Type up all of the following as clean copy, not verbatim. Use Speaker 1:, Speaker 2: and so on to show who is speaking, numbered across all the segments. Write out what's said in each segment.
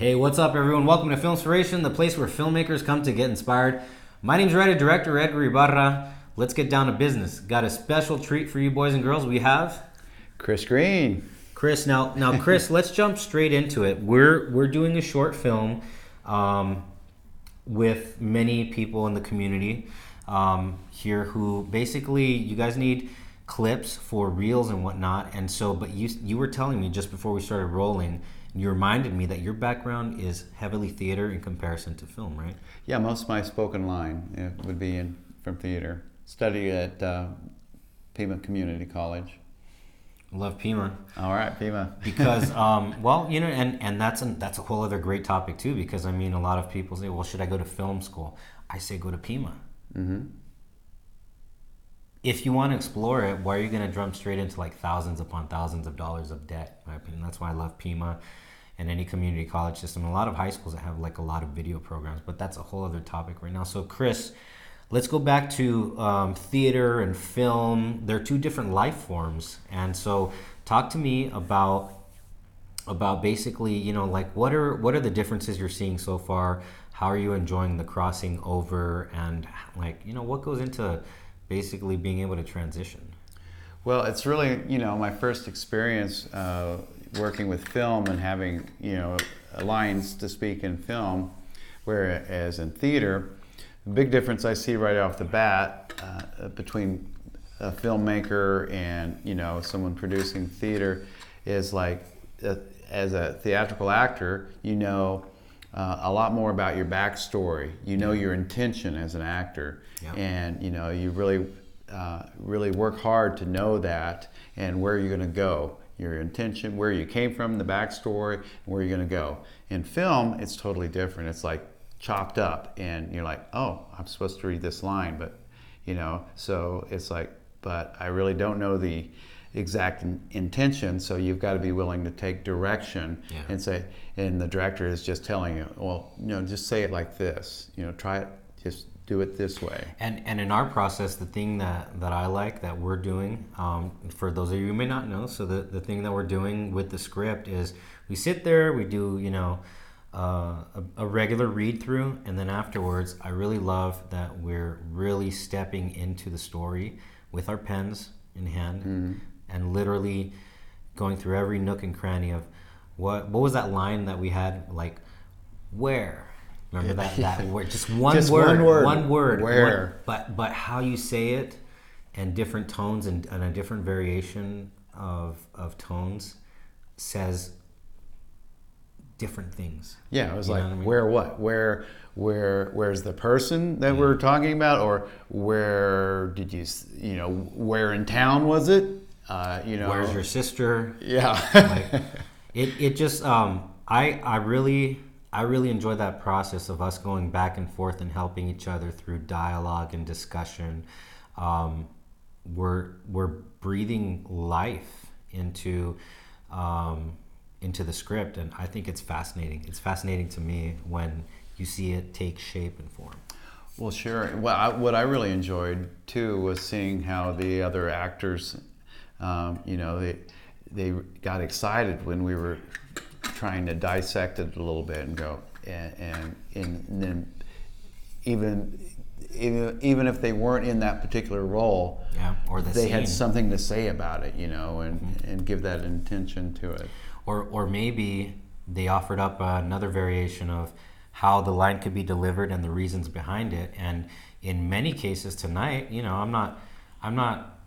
Speaker 1: Hey, what's up, everyone? Welcome to FILMspiration, the place where filmmakers come to get inspired. My name's writer-director Edgar Ibarra. Let's get down to business. Got a special treat for you boys and girls. We have
Speaker 2: Chris Green.
Speaker 1: Chris. Now, Chris, let's jump straight into it. We're doing a short film with many people in the community here who basically, you guys need clips for reels and whatnot. And so, but you were telling me just before we started rolling, you reminded me that your background is heavily theater in comparison to film, right?
Speaker 2: Yeah, most of my spoken line would be from theater. Studied at Pima Community College.
Speaker 1: Love Pima.
Speaker 2: All right, Pima.
Speaker 1: Because, well, you know, and that's a whole other great topic too. Because I mean, a lot of people say, "Well, should I go to film school?" I say, go to Pima.
Speaker 2: Mm-hmm.
Speaker 1: If you want to explore it, why are you going to jump straight into like thousands upon thousands of dollars of debt? In my opinion, that's why I love Pima and any community college system. A lot of high schools that have like a lot of video programs, but that's a whole other topic right now. So, Chris, let's go back to theater and film. They're two different life forms, and so talk to me about basically, you know, like what are the differences you're seeing so far? How are you enjoying the crossing over, and like, you know, what goes into basically being able to transition?
Speaker 2: Well, it's really, you know, my first experience working with film and having, you know, lines to speak in film, whereas in theater, the big difference I see right off the bat between a filmmaker and, you know, someone producing theater is like, as a theatrical actor, you know a lot more about your backstory. You know your intention as an actor, and you know you really work hard to know that and where you're going to go. Your intention, where you came from, the backstory, and where you're going to go. In film, it's totally different. It's like chopped up, and you're like, oh, I'm supposed to read this line, but you know, so it's like, but I really don't know the exact intention, so you've got to be willing to take direction and say, and the director is just telling you, well, you know, just say it like this, you know, try it, just do it this way.
Speaker 1: And in our process, the thing that I like that we're doing, for those of you who may not know, so the thing that we're doing with the script is we sit there, we do, you know, a regular read through, and then afterwards I really love that we're really stepping into the story with our pens in hand, and literally going through every nook and cranny of what was that line that we had, like, where, remember that word, just one word,
Speaker 2: where,
Speaker 1: but how you say it, and different tones and a different variation of tones says different things.
Speaker 2: Yeah, it was,
Speaker 1: you
Speaker 2: like,
Speaker 1: know what I mean?
Speaker 2: where what? Where's the person that we're talking about, or where did you know, where in town was it? You know,
Speaker 1: where's your sister?
Speaker 2: Yeah.
Speaker 1: Like, it just I really enjoy that process of us going back and forth and helping each other through dialogue and discussion. We're breathing life into the script, and I think it's fascinating. It's fascinating to me when you see it take shape and form.
Speaker 2: Well, sure. Well, what I really enjoyed too was seeing how the other actors, you know, they got excited when we were trying to dissect it a little bit and go, and then even if they weren't in that particular role,
Speaker 1: or
Speaker 2: they had something to say about it, you know, and give that intention to it.
Speaker 1: Or maybe they offered up another variation of how the line could be delivered and the reasons behind it. And in many cases tonight, you know, I'm not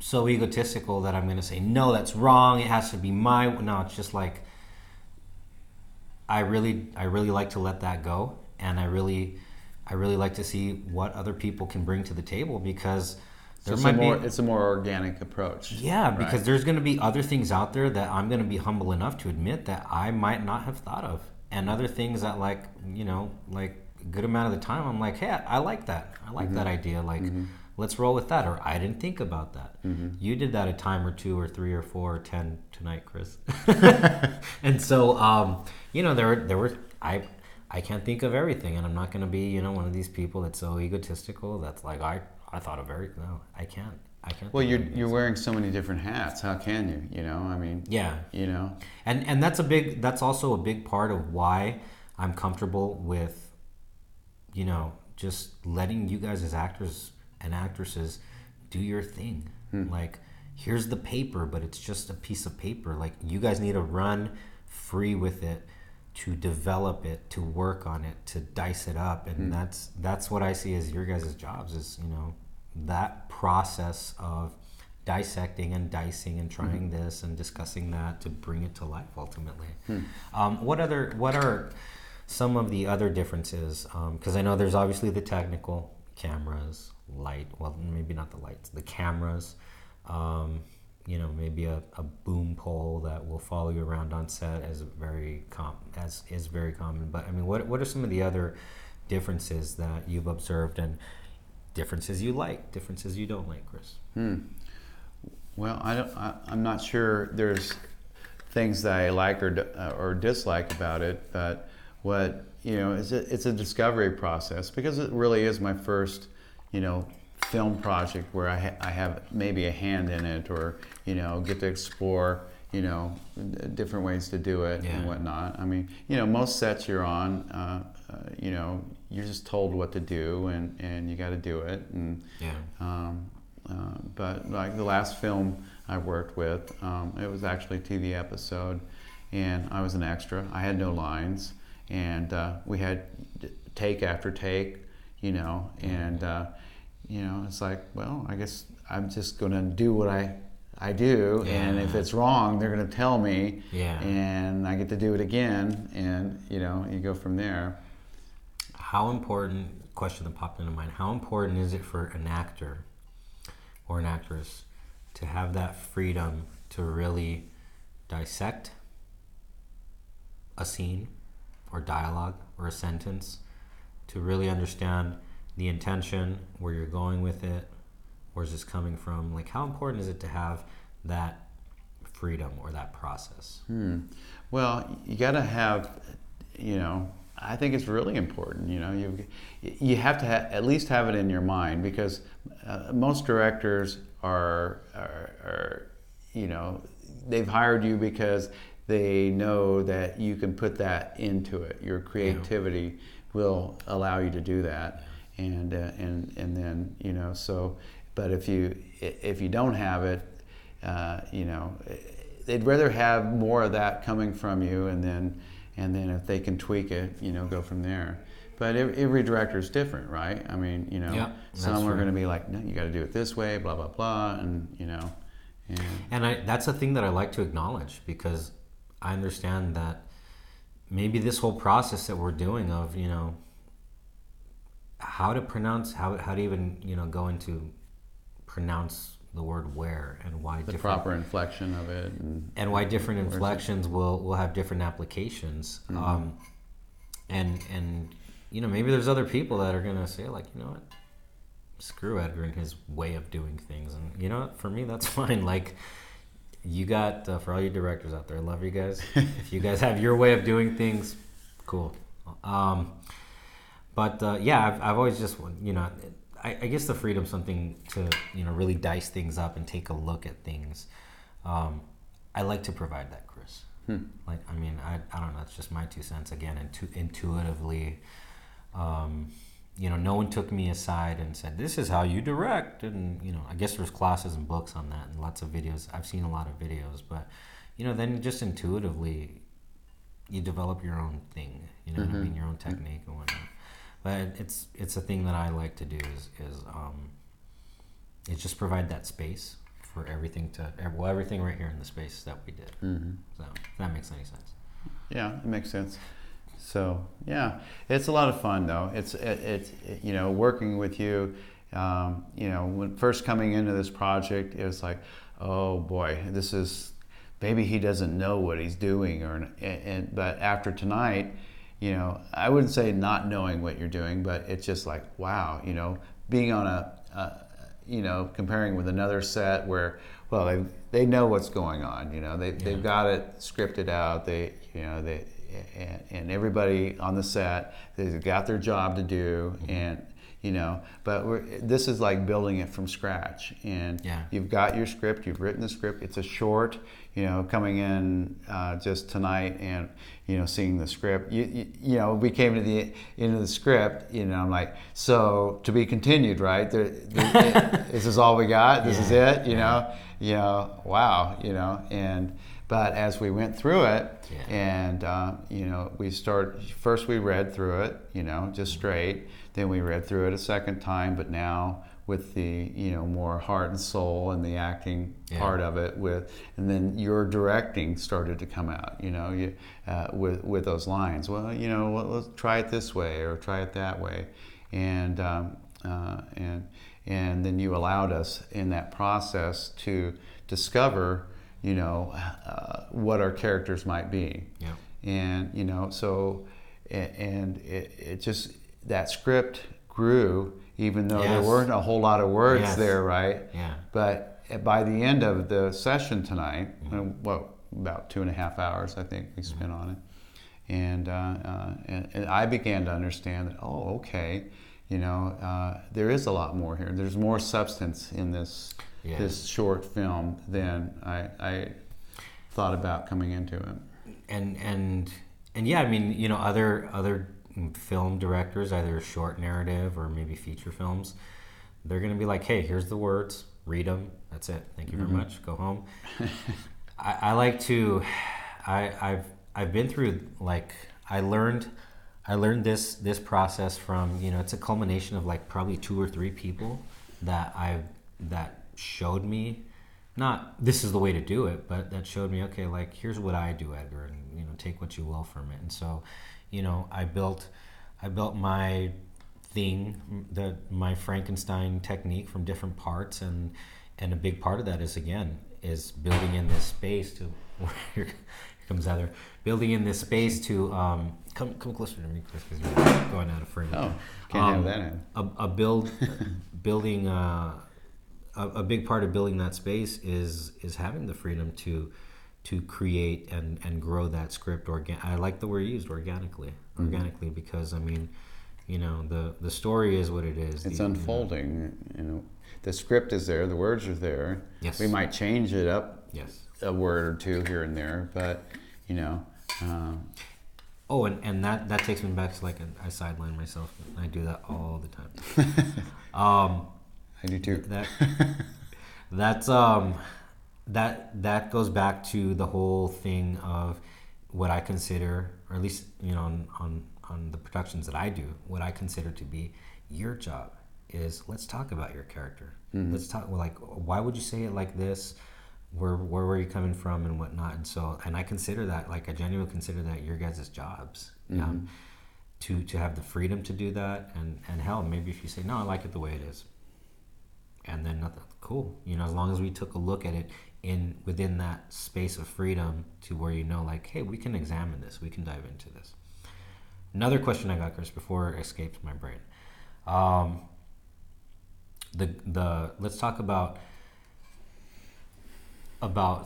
Speaker 1: so egotistical that I'm going to say, no, that's wrong, it has to be no, it's just like, I really like to let that go, and I really like to see what other people can bring to the table, because
Speaker 2: it's a more organic approach.
Speaker 1: Yeah, because right? There's going to be other things out there that I'm going to be humble enough to admit that I might not have thought of, and other things that, like, you know, like a good amount of the time I'm like, hey, I like that. I like that idea. Like, let's roll with that. Or I didn't think about that. You did that a time or two or three or four or 10 tonight, Chris. And so, you know, there were I can't think of everything, and I'm not going to be, you know, one of these people that's so egotistical that's like, I thought of everything. No, I can't. I can't.
Speaker 2: Well,
Speaker 1: think of
Speaker 2: you're wearing so many different hats. How can you? You know, I mean,
Speaker 1: yeah,
Speaker 2: you know,
Speaker 1: and that's also a big part of why I'm comfortable with, just letting you guys as actors and actresses do your thing. Like, here's the paper, but it's just a piece of paper. Like, you guys need to run free with it, to develop it, to work on it, to dice it up, and that's what I see as your guys' jobs, is that process of dissecting and dicing and trying this and discussing that to bring it to life ultimately. What are some of the other differences? Because I know there's obviously the technical cameras, light. Well, maybe not the lights, the cameras. Maybe a boom pole that will follow you around on set is very common. But I mean, what are some of the other differences that you've observed, and differences you like, differences you don't like, Chris?
Speaker 2: Well, I'm not sure there's things that I like or dislike about it, but what it's a discovery process, because it really is my first film project where I have maybe a hand in it, or get to explore different ways to do it and whatnot. I mean, most sets you're on, you're just told what to do, and you got to do it. And but like the last film I worked with, it was actually a TV episode, and I was an extra. I had no lines, and we had take after take, and it's like, well, I guess I'm just going to do what I do, and if it's wrong, they're going to tell me, and I get to do it again, and you go from there.
Speaker 1: How important, question that popped into mind, how important is it for an actor or an actress to have that freedom to really dissect a scene or dialogue or a sentence, to really understand the intention, where you're going with it, where's this coming from? Like, how important is it to have that freedom or that process?
Speaker 2: Well, you got to have, I think it's really important. You have to at least have it in your mind, because most directors are they've hired you because they know that you can put that into it. Your creativity will allow you to do that, and then so. But if you don't have it, they'd rather have more of that coming from you, and then if they can tweak it, go from there. But every director is different, right? I mean, some are going to be like, no, you got to do it this way, blah blah blah, and
Speaker 1: that's a thing that I like to acknowledge, because I understand that maybe this whole process that we're doing of how to pronounce, how to even go into pronounce the word where, and why
Speaker 2: the proper inflection of it,
Speaker 1: and why different inflections will have different applications. And maybe there's other people that are gonna say, like, what, screw Edgar and his way of doing things, and for me that's fine. Like, you got for all you directors out there, I love you guys. If you guys have your way of doing things, cool. But I've always just I guess the freedom, something to really dice things up and take a look at things. I like to provide that, Chris. Like, I mean, I don't know. It's just my 2 cents. Again, intuitively, no one took me aside and said, "This is how you direct." And I guess there's classes and books on that, and lots of videos. I've seen a lot of videos, but then just intuitively, you develop your own thing. What I mean, your own technique and whatnot. But it's a thing that I like to do is just provide that space for everything everything right here in the space that we did. So if that makes any sense.
Speaker 2: Yeah, it makes sense. So yeah, it's a lot of fun though. It's working with you. When first coming into this project, it was like, oh boy, this is, maybe he doesn't know what he's doing, but after tonight, I wouldn't say not knowing what you're doing, but it's just like, wow, being on comparing with another set where, well, they know what's going on, they've got it scripted out, and everybody on the set, they've got their job to do, and But this is like building it from scratch, and you've got your script, you've written the script. It's a short, coming in just tonight and seeing the script. We came to the end of the script. I'm like, so to be continued, right? This is all we got. This is it. Wow. But as we went through it, and first we read through it, just straight. Then we read through it a second time, but now with the more heart and soul and the acting part of it, and then your directing started to come out, with those lines. Well, let's try it this way or try it that way, and then you allowed us in that process to discover what our characters might be. And it just, that script grew, even though there weren't a whole lot of words there, right? But by the end of the session tonight, about 2.5 hours I think we spent on it, and I began to understand that, okay, there is a lot more here. There's more substance in this short film than I thought about coming into it.
Speaker 1: And yeah, I mean, other film directors, either short narrative or maybe feature films, they're going to be like, hey, here's the words, read them, that's it, thank you very much, go home. I like to, I've been through, like, I learned this process from, it's a culmination of like probably 2 or 3 people that showed me, not this is the way to do it, but that showed me, okay, like, here's what I do, Edgar, and take what you will from it. And so I built my thing, my Frankenstein technique from different parts, and a big part of that is building in this space to here comes Heather, building in this space to come closer to me, Chris, because you're going out of frame.
Speaker 2: Oh, can't have that in.
Speaker 1: Building a big part of building that space is having the freedom to create and grow that script. I like the word used, organically, because I mean, the story is what it is.
Speaker 2: It's unfolding. The script is there, the words are there.
Speaker 1: Yes.
Speaker 2: We might change it up.
Speaker 1: Yes.
Speaker 2: A word or two here and there, but
Speaker 1: Oh, and that takes me back to, like, I sideline myself. I do that all the time.
Speaker 2: I do too.
Speaker 1: That goes back to the whole thing of what I consider, or at least on the productions that I do, what I consider to be your job is, let's talk about your character. Mm-hmm. Let's talk, like, why would you say it like this? Where were you coming from and whatnot? And I consider that, like, I genuinely consider that your guys' jobs. Mm-hmm. To have the freedom to do that, and hell, maybe if you say, no, I like it the way it is, and then nothing, cool. As long as we took a look at it within that space of freedom to where like, hey, we can examine this, we can dive into this. Another question I got, Chris, before it escaped my brain. Let's talk about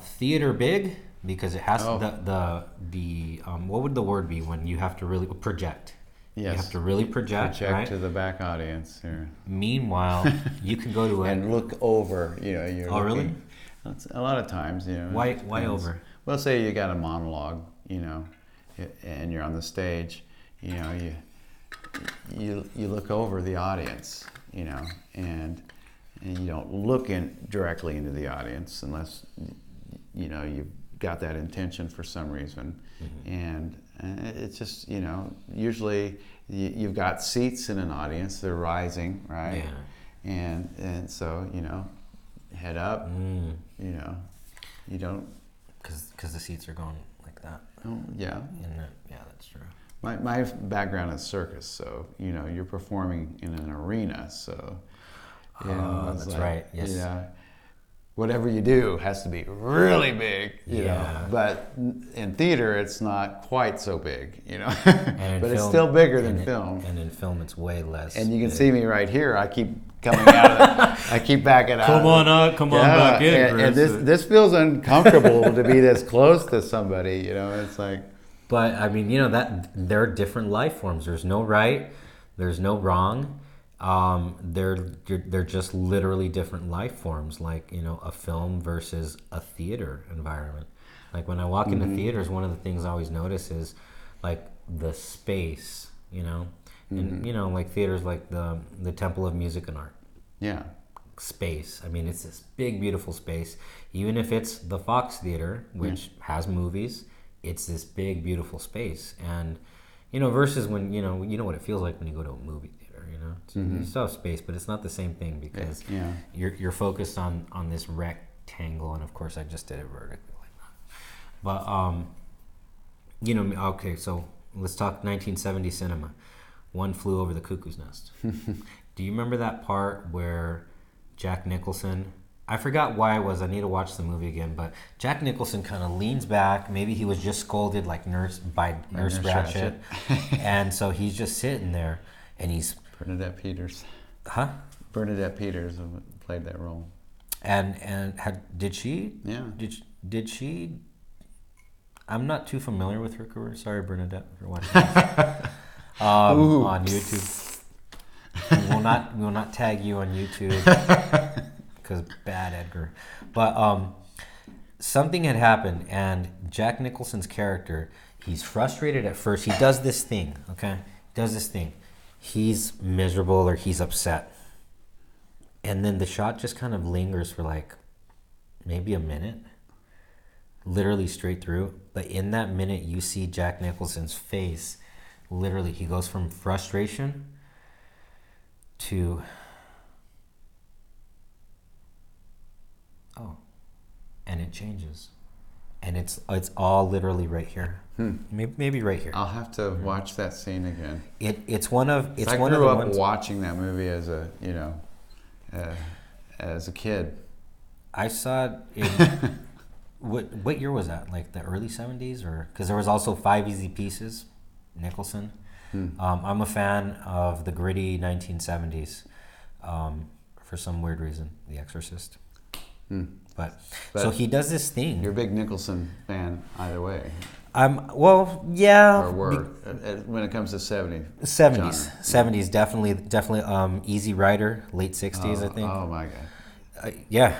Speaker 1: theater big, because it has what would the word be when you have to really project? Yes. You have to really project right?
Speaker 2: to the back audience here.
Speaker 1: Meanwhile, you can go to
Speaker 2: and look over. You're looking,
Speaker 1: really?
Speaker 2: A lot of times,
Speaker 1: Why over?
Speaker 2: Well, say you got a monologue, and you're on the stage, you look over the audience, and you don't look directly into the audience unless you've got that intention for some reason. Mm-hmm. And it's just, usually you've got seats in an audience, they're rising, right? Yeah. And so, head up, you don't...
Speaker 1: Because the seats are going like that.
Speaker 2: Oh, yeah.
Speaker 1: Yeah, that's true.
Speaker 2: My background is circus, so, you're performing in an arena, so...
Speaker 1: that's like, right, yes.
Speaker 2: Whatever you do has to be really big, you know. But in theater, it's not quite so big, but it's still bigger than film.
Speaker 1: And in film, it's way less.
Speaker 2: And you can see me right here. I keep coming out of it. I keep backing out.
Speaker 1: Come on back in.
Speaker 2: And this feels uncomfortable to be this close to somebody, It's like.
Speaker 1: But I mean, that there are different life forms. There's no right, there's no wrong. They're just literally different life forms, like, you know, a film versus a theater environment. Like when I walk into theaters, one of the things I always notice is like the space, you know, and you know, like theaters like the Temple of Music and Art.
Speaker 2: Yeah.
Speaker 1: Space. I mean, it's this big, beautiful space. Even if it's the Fox Theater, which has movies, it's this big, beautiful space. And you know, versus when you know what it feels like when you go to a movie theater. You know, you still have space, but it's not the same thing because you're focused on this rectangle. And of course, I just did it vertically like that. But you know, okay, so let's talk 1970 cinema. One Flew Over the Cuckoo's Nest. Do you remember that part where Jack Nicholson, I forgot why it was, I need to watch the movie again, but Jack Nicholson kind of leans back, maybe he was just scolded like Nurse Ratched, and so he's just sitting there, and he's...
Speaker 2: Bernadette Peters.
Speaker 1: Huh?
Speaker 2: Bernadette Peters played that role.
Speaker 1: And did she?
Speaker 2: Yeah.
Speaker 1: Did she? I'm not too familiar with her career. Sorry, Bernadette, if you're watching this. On YouTube. We will not tag you on YouTube because bad Edgar. But something had happened, and Jack Nicholson's character, he's frustrated at first. He does this thing, okay? He's miserable or he's upset. And then the shot just kind of lingers for like maybe a minute, literally straight through. But in that minute, you see Jack Nicholson's face. Literally, he goes from frustration to and it changes, and it's all literally right here. Maybe right here.
Speaker 2: I'll have to watch that scene again.
Speaker 1: It's one of the ones.
Speaker 2: I grew up watching that movie as a as a kid.
Speaker 1: I saw it in what year was that? Like the early 70s, or because there was also Five Easy Pieces, Nicholson. I'm a fan of the gritty 1970s for some weird reason, The Exorcist. But so he does this thing.
Speaker 2: You're a big Nicholson fan either way.
Speaker 1: Well, yeah.
Speaker 2: Or were when it comes to 70s.
Speaker 1: 70s, definitely. Easy Rider, late 60s, I think.
Speaker 2: Oh my God.
Speaker 1: Yeah,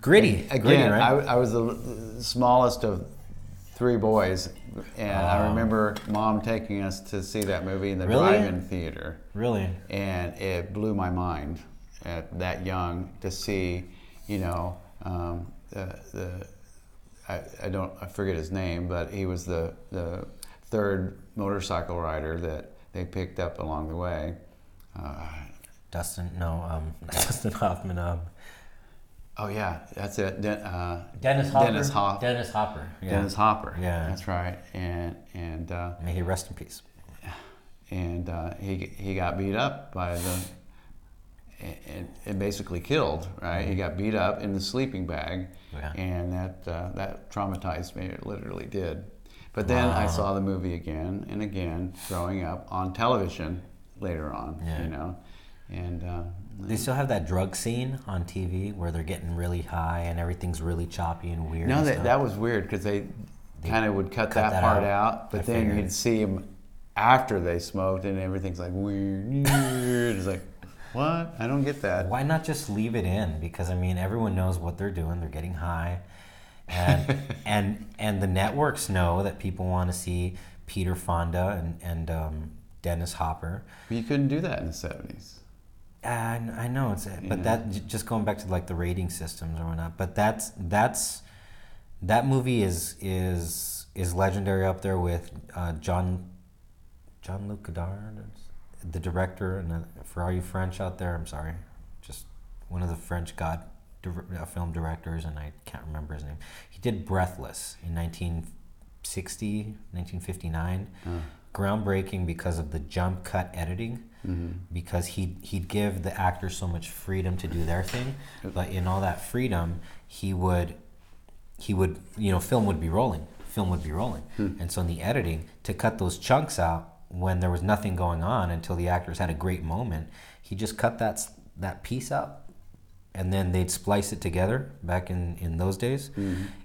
Speaker 1: gritty.
Speaker 2: Again,
Speaker 1: gritty, right?
Speaker 2: I was the smallest of three boys, and I remember Mom taking us to see that movie in the drive-in theater.
Speaker 1: Really?
Speaker 2: And it blew my mind at that young to see, you know, I forget his name, but he was the third motorcycle rider that they picked up along the way.
Speaker 1: Dustin Hoffman.
Speaker 2: Oh yeah, that's it.
Speaker 1: Dennis Hopper. Yeah.
Speaker 2: Dennis Hopper.
Speaker 1: Yeah,
Speaker 2: that's right. And
Speaker 1: may he rest in peace.
Speaker 2: And he got beat up by and basically killed. Right, he got beat up in the sleeping bag, and that traumatized me. It literally did. But then I saw the movie again and again growing up on television later on. You know, and.
Speaker 1: They still have that drug scene on TV where they're getting really high and everything's really choppy and weird.
Speaker 2: No, that was weird because they kind of would cut that part out, but then you'd see them after they smoked and everything's like weird. It's like, what? I don't get that.
Speaker 1: Why not just leave it in? Because I mean, everyone knows what they're doing. They're getting high, and the networks know that people want to see Peter Fonda and Dennis Hopper.
Speaker 2: But you couldn't do that in the 70s.
Speaker 1: I know but that just going back to like the rating systems or whatnot. But that movie is legendary up there with Jean-Luc Godard, the director, and for all you French out there, I'm sorry, just one of the French film directors, and I can't remember his name. He did Breathless in 1959. Groundbreaking because of the jump cut editing. Because he'd give the actors so much freedom to do their thing, but in all that freedom, he would, film would be rolling, and so in the editing, to cut those chunks out when there was nothing going on until the actors had a great moment, he just cut that piece out, and then they'd splice it together back in those days,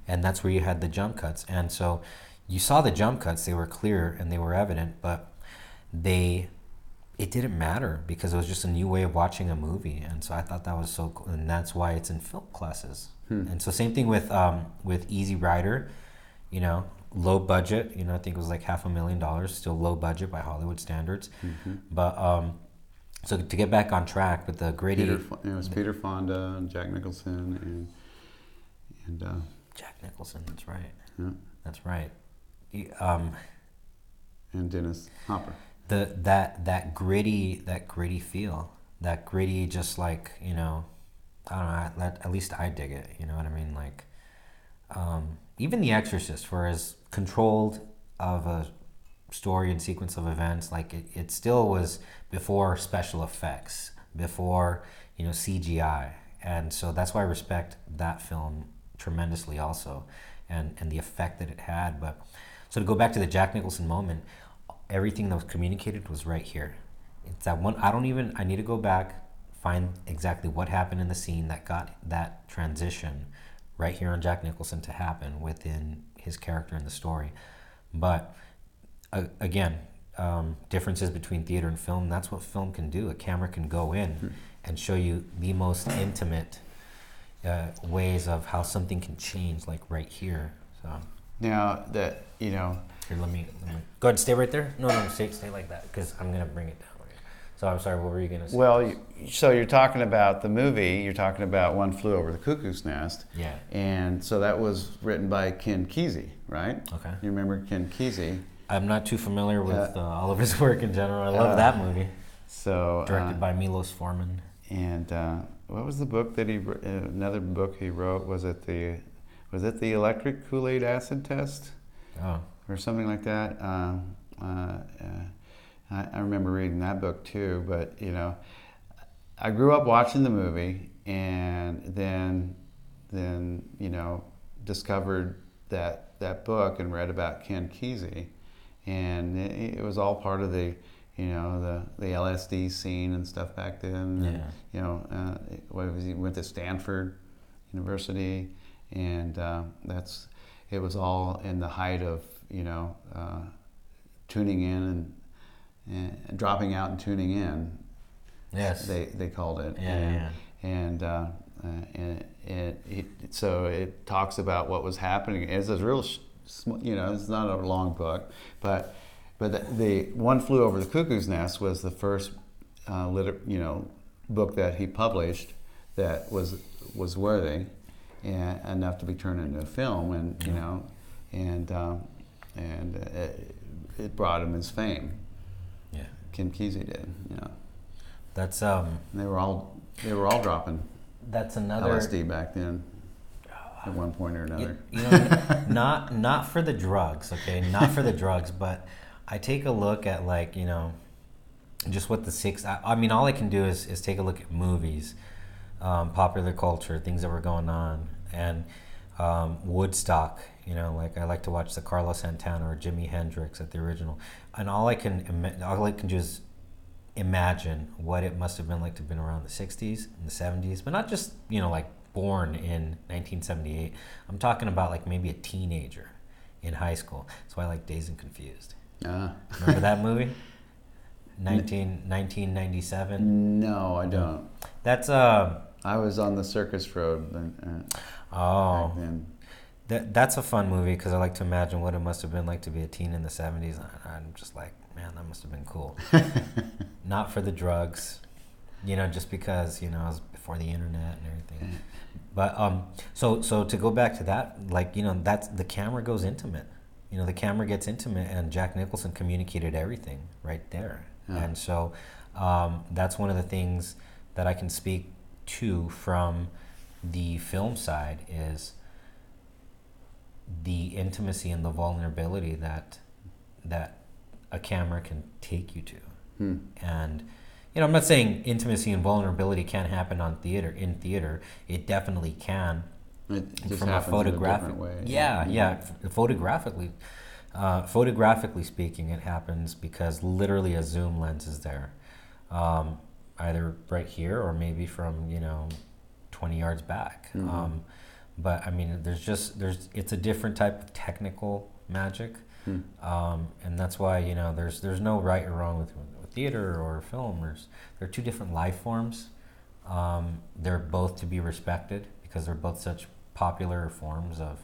Speaker 1: and that's where you had the jump cuts, and so you saw the jump cuts, they were clear and they were evident, but it didn't matter because it was just a new way of watching a movie, and so I thought that was so cool, and that's why it's in film classes. And so same thing with Easy Rider, you know, low budget. You know, I think it was like $500,000, still low budget by Hollywood standards. But so to get back on track with the gritty,
Speaker 2: It was Peter Fonda and Jack Nicholson and
Speaker 1: Jack Nicholson. That's right.
Speaker 2: yeah,
Speaker 1: That's right.
Speaker 2: and Dennis Hopper.
Speaker 1: That gritty feel, that gritty, just like, you know, I don't know, at least I dig it, you know what I mean? Like, even The Exorcist, for as controlled of a story and sequence of events, like it still was before special effects, before, you know, CGI. And so that's why I respect that film tremendously also, and the effect that it had. But so to go back to the Jack Nicholson moment, everything that was communicated was right here. It's that one, I need to go back, find exactly what happened in the scene that got that transition right here on Jack Nicholson to happen within his character in the story. But again, differences between theater and film, that's what film can do. A camera can go in and show you the most intimate ways of how something can change, like right here. So
Speaker 2: Now that, you know,
Speaker 1: here, let me go ahead and stay right there. No, stay like that, because I'm gonna bring it down. So I'm sorry, what were you gonna say?
Speaker 2: well, so you're talking about the movie, you're talking about One Flew Over the Cuckoo's Nest.
Speaker 1: Yeah.
Speaker 2: And so that was written by Ken Kesey, right?
Speaker 1: Okay.
Speaker 2: You remember Ken Kesey?
Speaker 1: I'm not too familiar with all of his work in general. I love that movie.
Speaker 2: So
Speaker 1: Directed by Milos Forman.
Speaker 2: And what was the book that he another book he wrote? Was it the Electric Kool-Aid Acid Test?
Speaker 1: Oh.
Speaker 2: Or something like that. I remember reading that book too, but you know, I grew up watching the movie, and then you know, discovered that book and read about Ken Kesey, and it was all part of the, you know, the LSD scene and stuff back then.
Speaker 1: Yeah.
Speaker 2: And, you know, he went to Stanford University, and it was all in the height of, you know, tuning in and dropping out and tuning in.
Speaker 1: Yes.
Speaker 2: They called it.
Speaker 1: Yeah.
Speaker 2: So it talks about what was happening. It's a real, you know, it's not a long book, but the One Flew Over the Cuckoo's Nest was the first, book that he published that was worthy and enough to be turned into a film, and you know, and it brought him his fame.
Speaker 1: Yeah.
Speaker 2: Ken Kesey did, you know.
Speaker 1: That's
Speaker 2: And they were all dropping
Speaker 1: that's another
Speaker 2: LSD back then at one point or another.
Speaker 1: You know, not for the drugs, okay, not for the drugs, but I take a look at, like, you know, just what I mean, all I can do is take a look at movies, popular culture, things that were going on, and Woodstock. You know, like I like to watch the Carlos Santana or Jimi Hendrix at the original, and all I can do is imagine what it must have been like to have been around the 60s and the 70s, but not just, you know, like born in 1978. I'm talking about like maybe a teenager in high school. That's why I like Dazed and Confused. Remember that movie? 1997?
Speaker 2: No, I don't.
Speaker 1: That's
Speaker 2: I was on the Circus Road
Speaker 1: oh,
Speaker 2: back then.
Speaker 1: That's a fun movie because I like to imagine what it must have been like to be a teen in the 70s. I'm just like, man, that must have been cool. Not for the drugs, you know, just because, you know, it was before the internet and everything. But so to go back to that, like, you know, that's the camera goes intimate. You know, the camera gets intimate, and Jack Nicholson communicated everything right there. Yeah. And so that's one of the things that I can speak to from the film side is the intimacy and the vulnerability that a camera can take you to. And, you know, I'm not saying intimacy and vulnerability can't happen in theater. It definitely can.
Speaker 2: It just
Speaker 1: from
Speaker 2: happens
Speaker 1: a photographic
Speaker 2: in a different way.
Speaker 1: Yeah. Photographically speaking, it happens because literally a zoom lens is there, either right here or maybe from, you know, 20 yards back. But I mean, it's a different type of technical magic, and that's why, you know, there's no right or wrong with theater or film. They're two different life forms. They're both to be respected because they're both such popular forms of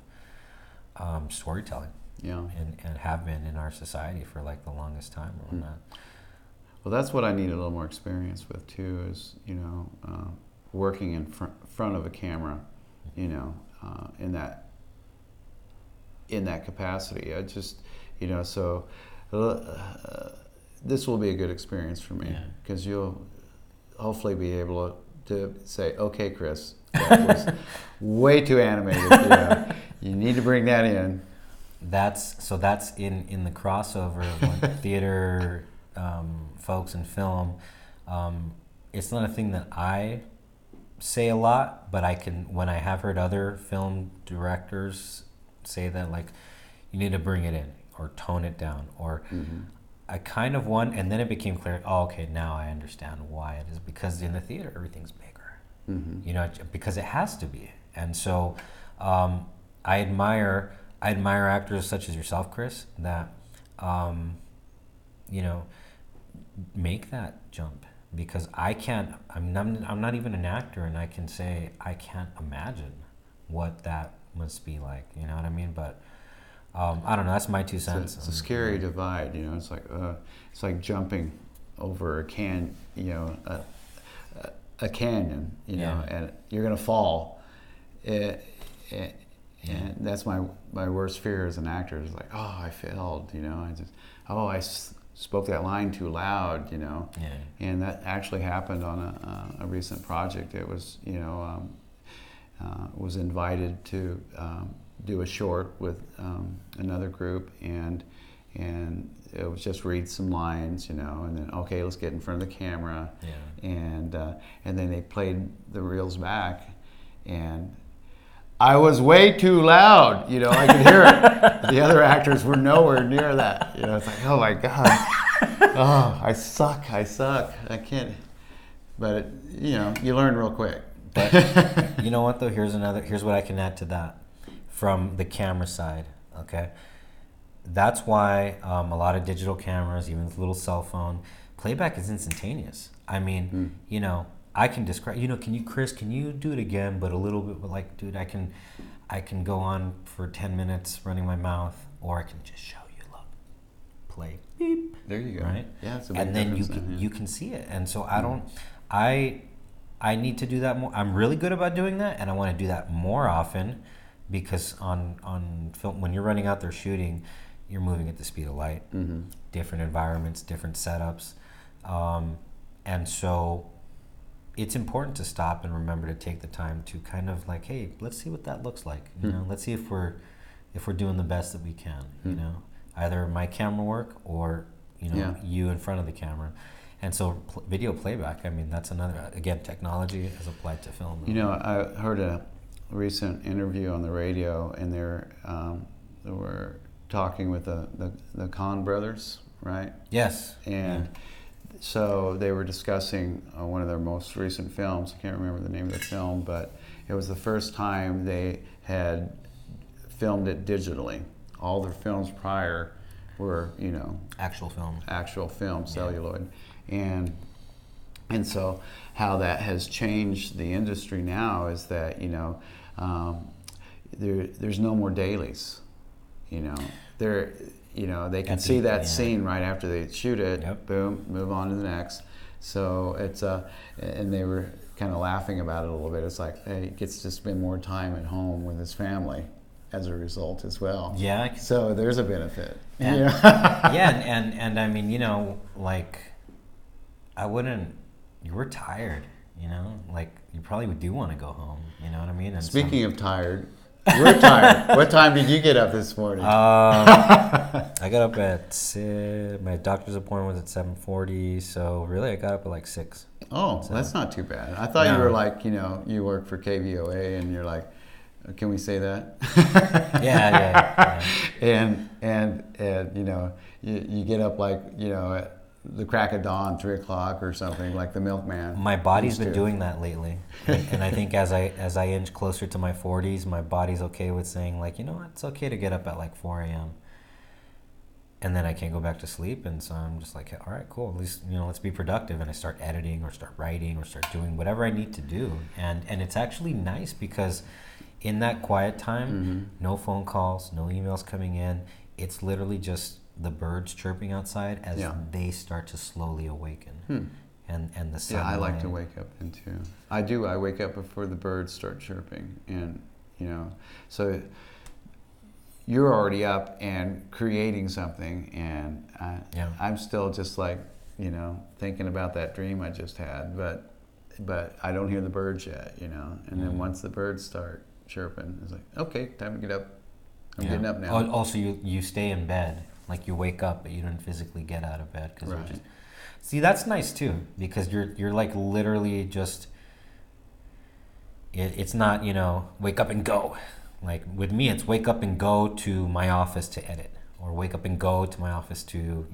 Speaker 1: storytelling.
Speaker 2: Yeah.
Speaker 1: And have been in our society for like the longest time or whatnot.
Speaker 2: Well, that's what I need a little more experience with too, is, working in front of a camera, in that capacity. I just, so this will be a good experience for me, because you'll hopefully be able to say, okay, Chris, that was way too animated. You need to bring that in. That's in the crossover of like theater folks and film. It's not a thing that I say a lot, but when I have heard other film directors say that, like, you need to bring it in or tone it down, or I kind of want, and then it became clear, okay, now I understand why it is, because in the theater everything's bigger, because it has to be. And so I admire actors such as yourself, Chris, that make that jump, because I'm not even an actor, and I can say I can't imagine what that must be like, you know what I mean? But I don't know, that's my 2 cents. It's a scary divide, it's like jumping over a canyon, and you're gonna fall. And that's my worst fear as an actor, is like, oh, I failed, I spoke that line too loud, and that actually happened on a recent project. It was, was invited to do a short with another group, and it was just read some lines, and then, okay, let's get in front of the camera, and then they played the reels back, and I was way too loud, I could hear it. The other actors were nowhere near that. It's like, oh my God. Oh, I suck. I can't. But, you learn real quick.
Speaker 1: But you know what, though? Here's what I can add to that from the camera side, okay? That's why a lot of digital cameras, even with a little cell phone, playback is instantaneous. I mean, I can describe, Chris, can you do it again, but a little bit, like, dude, I can go on for 10 minutes running my mouth, or I can just show you, look, play, beep.
Speaker 2: There you go.
Speaker 1: Right?
Speaker 2: Yeah, it's a big
Speaker 1: and then
Speaker 2: difference.
Speaker 1: you can see it. And so I need to do that more. I'm really good about doing that, and I want to do that more often, because on film, when you're running out there shooting, you're moving at the speed of light, different environments, different setups, and so it's important to stop and remember to take the time to kind of like, hey, let's see what that looks like. Let's see if we're doing the best that we can. Either my camera work or you in front of the camera. And so video playback, I mean, that's another, again, technology as applied to film.
Speaker 2: I heard a recent interview on the radio, and they were talking with the Coen brothers, right?
Speaker 1: Yes.
Speaker 2: And so they were discussing one of their most recent films. I can't remember the name of the film, but it was the first time they had filmed it digitally. All their films prior were,
Speaker 1: actual film,
Speaker 2: celluloid. And so how that has changed the industry now is that, there's no more dailies. They can see that scene right after they shoot it, boom, move on to the next. So it's and they were kind of laughing about it a little bit. It's like, hey, he gets to spend more time at home with his family as a result as well.
Speaker 1: Yeah.
Speaker 2: So there's a benefit.
Speaker 1: And, and I mean, like, I wouldn't, you were tired, like you probably do want to go home, you know what I mean? And
Speaker 2: speaking of tired, we're tired. What time did you get up this morning?
Speaker 1: I got up at 6. My doctor's appointment was at 7:40, so really I got up at like 6.
Speaker 2: Oh, so that's not too bad. I thought you were like, you work for KVOA, and you're like, can we say that?
Speaker 1: Yeah.
Speaker 2: And you get up like, at the crack of dawn, 3 o'clock or something, like the milkman.
Speaker 1: My body's been doing that lately, and I think as I inch closer to my 40s, my body's okay with saying, like, it's okay to get up at like 4 a.m. and then I can't go back to sleep, and so I'm just like, all right, cool. At least let's be productive, and I start editing or start writing or start doing whatever I need to do, and it's actually nice because in that quiet time, no phone calls, no emails coming in. It's literally just the birds chirping outside as they start to slowly awaken, and the sunlight.
Speaker 2: Yeah, I like to wake up then too. I do. I wake up before the birds start chirping, and so you're already up and creating something, and I'm still just like thinking about that dream I just had, but I don't hear the birds yet, and then once the birds start chirping, it's like, okay, time to get up. I'm getting up now.
Speaker 1: Also, you stay in bed, like you wake up, but you don't physically get out of bed because you're just. See, that's nice too, because you're like literally just. It's not wake up and go. Like with me, it's wake up and go to my office to edit, or wake up and go to my office to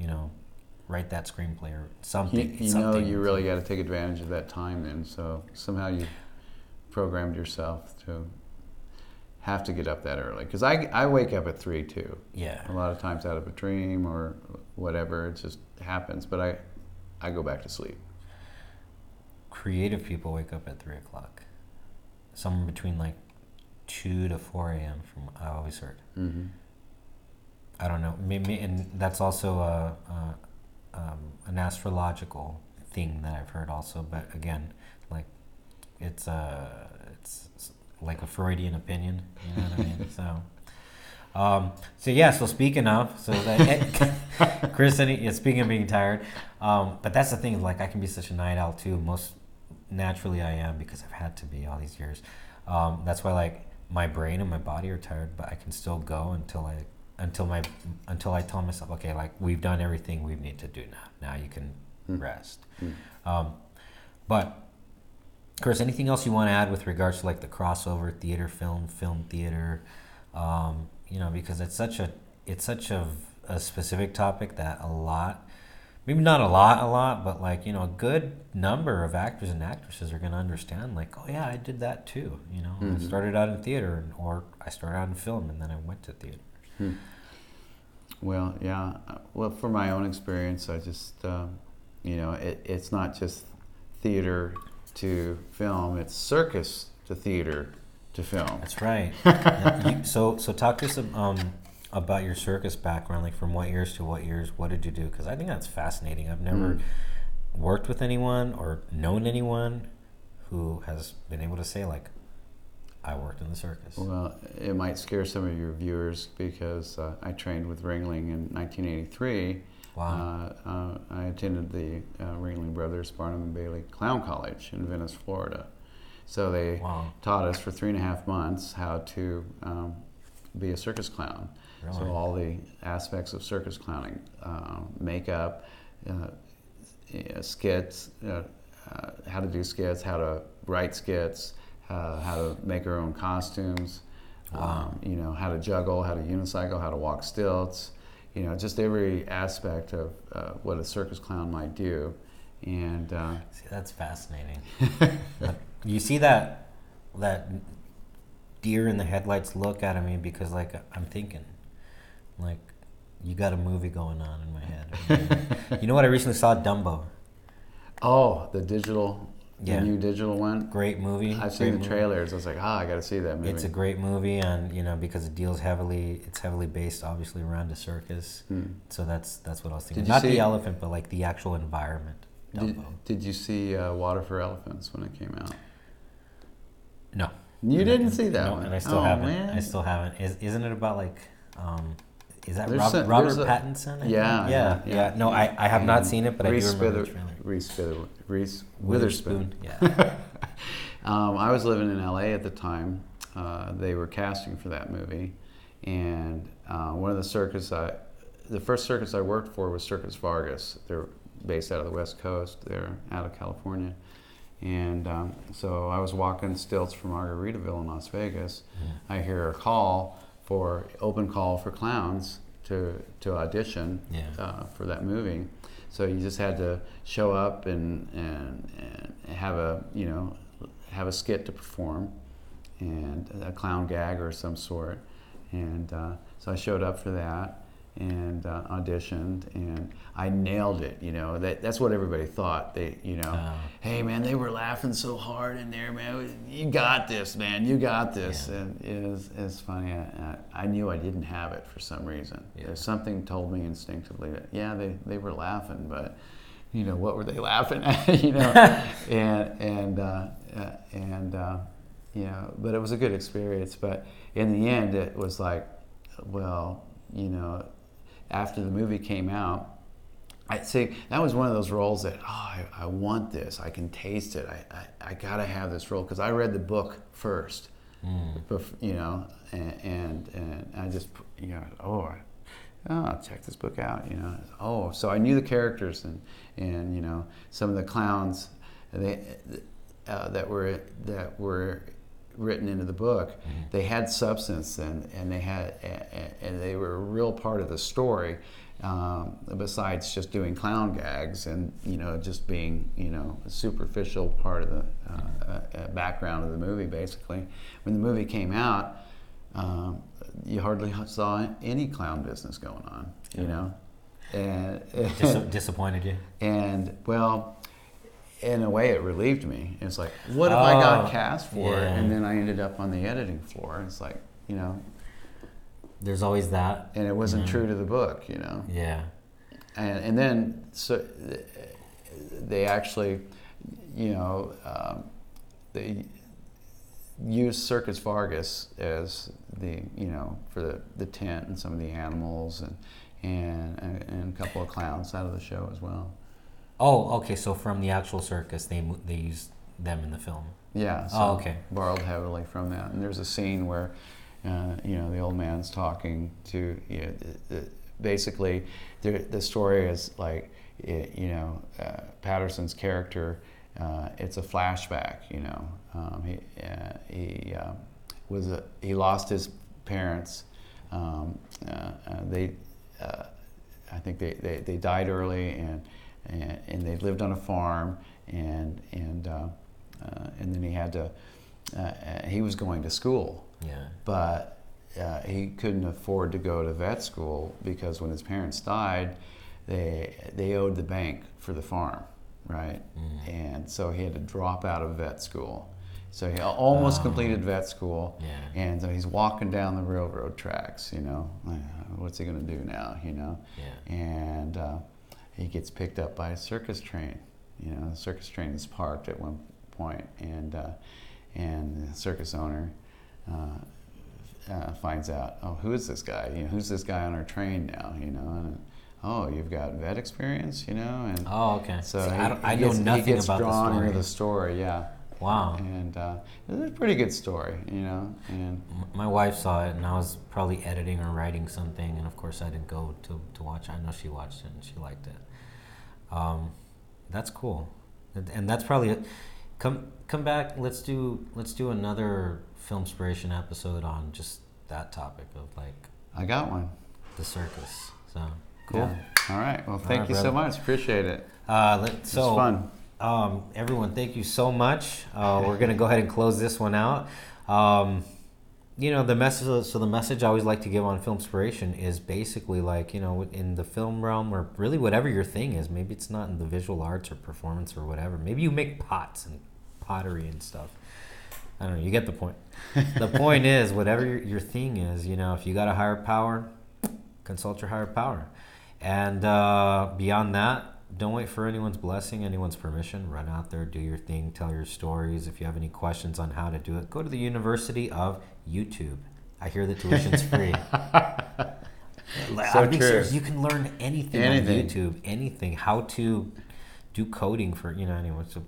Speaker 1: write that screenplay or something.
Speaker 2: You really got to take advantage of that time then. So somehow you programmed yourself to have to get up that early, because I wake up at 3 too.
Speaker 1: Yeah.
Speaker 2: A lot of times out of a dream or whatever, it just happens. But I go back to sleep.
Speaker 1: Creative people wake up at 3 o'clock. Somewhere between like 2 to 4 a.m. from I always heard.
Speaker 2: Mm-hmm.
Speaker 1: I don't know. Maybe, and that's also an astrological thing that I've heard also. But again, like it's like a Freudian opinion. You know what I mean? So yeah. So speaking of, Chris, speaking of being tired, but that's the thing. Like I can be such a night owl too. Most naturally, I am because I've had to be all these years. That's why like my brain and my body are tired, but I can still go until I tell myself, okay, like we've done everything we need to do now. Now you can rest. But Chris, anything else you want to add with regards to like the crossover theater, film theater? Because it's such a specific topic that maybe not a lot, but like a good number of actors and actresses are going to understand. Like, oh yeah, I did that too. I started out in theater, or I started out in film, and then I went to theater.
Speaker 2: Well, yeah. Well, from my own experience, I just it's not just theater to film; it's circus to theater to film.
Speaker 1: That's right. So talk to us about your circus background, like from what years to what years. What did you do? Because I think that's fascinating. I've never worked with anyone or known anyone who has been able to say like, I worked in the circus.
Speaker 2: Well, it might scare some of your viewers because I trained with Ringling in 1983.
Speaker 1: Wow.
Speaker 2: I attended the Ringling Brothers Barnum and Bailey Clown College in Venice, Florida. So they taught us for 3.5 months how to be a circus clown.
Speaker 1: Really?
Speaker 2: So all the aspects of circus clowning, makeup, skits, how to do skits, how to write skits, how to make our own costumes, how to juggle, how to unicycle, how to walk stilts, just every aspect of what a circus clown might do. And
Speaker 1: see, that's fascinating. You see that deer in the headlights look out of me because like I'm thinking, like you got a movie going on in my head. You know what? I recently saw Dumbo.
Speaker 2: Oh, the new digital one.
Speaker 1: Great movie.
Speaker 2: I've seen the trailers. I was like, I got to see that movie.
Speaker 1: It's a great movie, and because it deals it's heavily based, obviously, around a circus. So that's what I was thinking. Not the elephant, but like the actual environment.
Speaker 2: Did you see Water for Elephants when it came out?
Speaker 1: No.
Speaker 2: You didn't see that one?
Speaker 1: And I still haven't. Man. I still haven't. Isn't it about like, is that Robert Pattinson? Yeah. No, I have not seen it, but I do remember the trailer.
Speaker 2: Reese Witherspoon.
Speaker 1: Yeah.
Speaker 2: I was living in LA at the time. They were casting for that movie, and one of the first circus I worked for was Circus Vargas. They're based out of the West Coast. They're out of California. And so I was walking stilts from Margaritaville in Las Vegas. I hear a open call for clowns to audition for that movie. So you just had to show up and have a skit to perform and a clown gag or some sort. And so I showed up for that. and auditioned, and I nailed it. That's what everybody thought. Hey man, they were laughing so hard in there, man. You got this, man. You got this.
Speaker 1: Yeah.
Speaker 2: And it's funny. I knew I didn't have it for some reason.
Speaker 1: Yeah.
Speaker 2: There's something told me instinctively that they were laughing, but what were they laughing at? But it was a good experience. But in the end, it was like, well, after the movie came out, I'd say that was one of those roles that, I want this. I can taste it. I gotta have this role, because I read the book first, and I just, I'll check this book out, so I knew the characters and some of the clowns that were written into the book. They had substance, and they were a real part of the story, besides just doing clown gags and just being a superficial part of the background of the movie. Basically, when the movie came out, you hardly saw any clown business going on, and
Speaker 1: disappointed you?
Speaker 2: And well, in a way, it relieved me. It's like, what if I got cast for it, and then I ended up on the editing floor? It's like,
Speaker 1: there's always that,
Speaker 2: and it wasn't true to the book,
Speaker 1: Yeah.
Speaker 2: And then so they actually, they used Circus Vargas as the, for the tent and some of the animals and a couple of clowns out of the show as well.
Speaker 1: Oh, okay. So from the actual circus, they used them in the film.
Speaker 2: Yeah. So
Speaker 1: okay.
Speaker 2: Borrowed heavily from that. And there's a scene where, the old man's talking to, basically, the story is like, Patterson's character. It's a flashback. He lost his parents. I think they died early, and they lived on a farm, and then he had to. He was going to school, but he couldn't afford to go to vet school, because when his parents died, they owed the bank for the farm, right? And so he had to drop out of vet school. So he almost completed vet school, and so he's walking down the railroad tracks. What's he going to do now? And he gets picked up by a circus train. The circus train is parked at one point, and the circus owner finds out, who is this guy? Who's this guy on our train now? And you've got vet experience, and
Speaker 1: okay.
Speaker 2: So
Speaker 1: I know nothing about the story.
Speaker 2: He gets drawn into the story,
Speaker 1: Wow.
Speaker 2: And it's a pretty good story, And
Speaker 1: my wife saw it, and I was probably editing or writing something, and of course I didn't go to watch it. I know she watched it and she liked it. That's cool, and that's probably it. Come back. Let's do another Filmspiration episode on just that topic of
Speaker 2: I got one.
Speaker 1: the circus. So cool.
Speaker 2: Yeah. All right. Well, thank you so much. Appreciate it.
Speaker 1: It's
Speaker 2: fun.
Speaker 1: Everyone, thank you so much. We're gonna go ahead and close this one out. The message. So the message I always like to give on Filmspiration is basically in the film realm, or really whatever your thing is. Maybe it's not in the visual arts or performance or whatever. Maybe you make pots and pottery and stuff. I don't know. You get the point. The point is, whatever your thing is, if you got a higher power, consult your higher power. And beyond that, don't wait for anyone's blessing, anyone's permission. Run out there, do your thing, tell your stories. If you have any questions on how to do it, go to the University of YouTube. I hear the tuition's free.
Speaker 2: So true.
Speaker 1: Serious, you can learn anything on YouTube. Anything. How to do coding for, anyway. So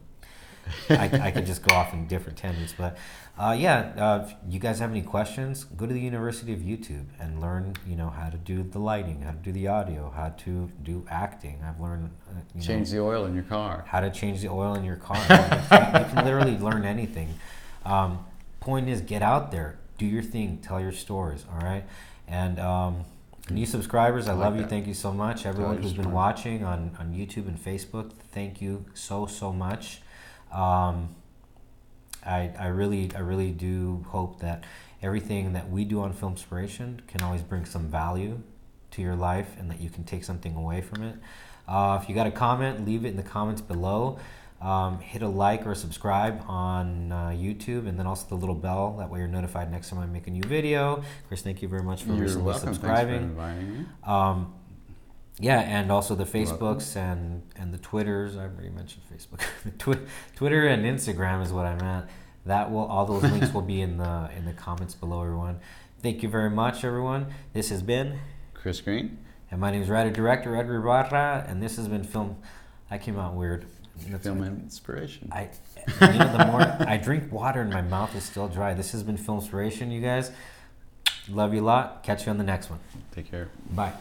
Speaker 1: I could just go off in different tangents. But if you guys have any questions, go to the University of YouTube and learn, how to do the lighting, how to do the audio, how to do acting. I've learned...
Speaker 2: change the oil in your car.
Speaker 1: How to change the oil in your car. You can literally learn anything. Point is, get out there, do your thing, tell your stories, all right? And new subscribers, I love you. Thank you so much. Everyone who's been watching on YouTube and Facebook, thank you so much. I really do hope that everything that we do on Filmspiration can always bring some value to your life and that you can take something away from it. If you got a comment, leave it in the comments below. Hit a like or subscribe on YouTube, and then also the little bell. That way you're notified next time I make a new video. Chris, thank you very much for recently subscribing.
Speaker 2: Thanks for inviting me.
Speaker 1: Yeah, and also the Facebooks and the Twitters. I already mentioned Facebook. Twitter and Instagram is what I meant. All those links will be in the comments below, everyone. Thank you very much, everyone. This has been
Speaker 2: Chris Green.
Speaker 1: And my name is writer-director Edgar Barra, and this has been Film. I came out weird.
Speaker 2: FILMspiration.
Speaker 1: The more I drink water and my mouth is still dry. This has been FILMspiration, you guys. Love you a lot. Catch you on the next one.
Speaker 2: Take care.
Speaker 1: Bye.